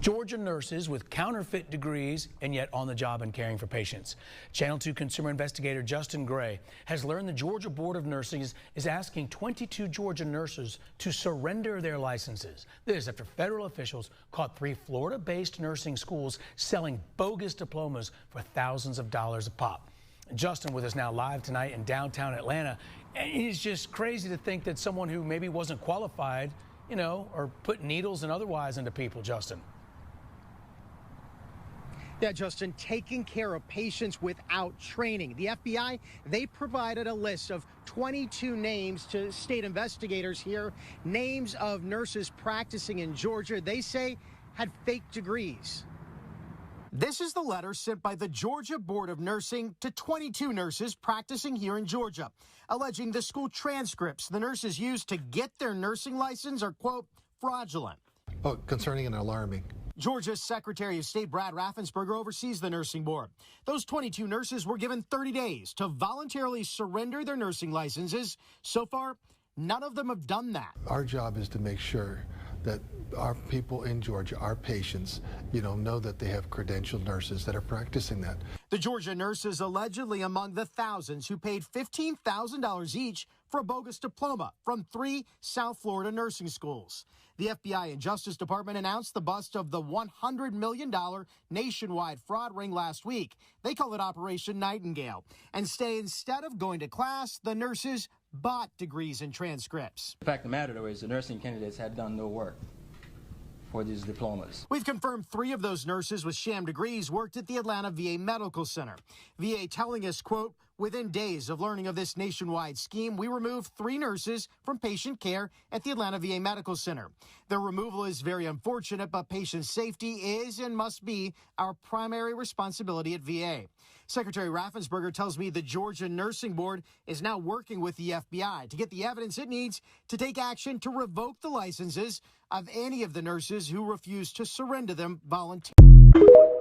Georgia nurses with counterfeit degrees and yet on the job and caring for patients. Channel 2 consumer investigator Justin Gray has learned the Georgia Board of Nursing is asking 22 Georgia nurses to surrender their licenses. This after federal officials caught 3 Florida-based nursing schools selling bogus diplomas for thousands of dollars a pop. Justin with us now live tonight in downtown Atlanta. And it's just crazy to think that someone who maybe wasn't qualified, or put needles and otherwise into people, Justin. Yeah, Justin, taking care of patients without training. The FBI, they provided a list of 22 names to state investigators here, names of nurses practicing in Georgia they say had fake degrees. This is the letter sent by the Georgia Board of Nursing to 22 nurses practicing here in Georgia, alleging the school transcripts the nurses used to get their nursing license are, quote, fraudulent. Oh, concerning and alarming. Georgia's Secretary of State Brad Raffensperger oversees the nursing board. Those 22 nurses were given 30 days to voluntarily surrender their nursing licenses. So far, none of them have done that. Our job is to make sure that our people in Georgia, our patients, know that they have credentialed nurses that are practicing that. The Georgia nurses allegedly among the thousands who paid $15,000 each for a bogus diploma from 3 South Florida nursing schools. The FBI and Justice Department announced the bust of the $100 million nationwide fraud ring last week. They call it Operation Nightingale. And instead of going to class, the nurses bought degrees and transcripts. The fact of the matter, though, is the nursing candidates had done no work for these diplomas. We've confirmed 3 of those nurses with sham degrees worked at the Atlanta VA Medical Center. VA telling us, quote, within days of learning of this nationwide scheme, we removed 3 nurses from patient care at the Atlanta VA Medical Center. Their removal is very unfortunate, but patient safety is and must be our primary responsibility at VA. Secretary Raffensperger tells me the Georgia Nursing Board is now working with the FBI to get the evidence it needs to take action to revoke the licenses of any of the nurses who refuse to surrender them voluntarily.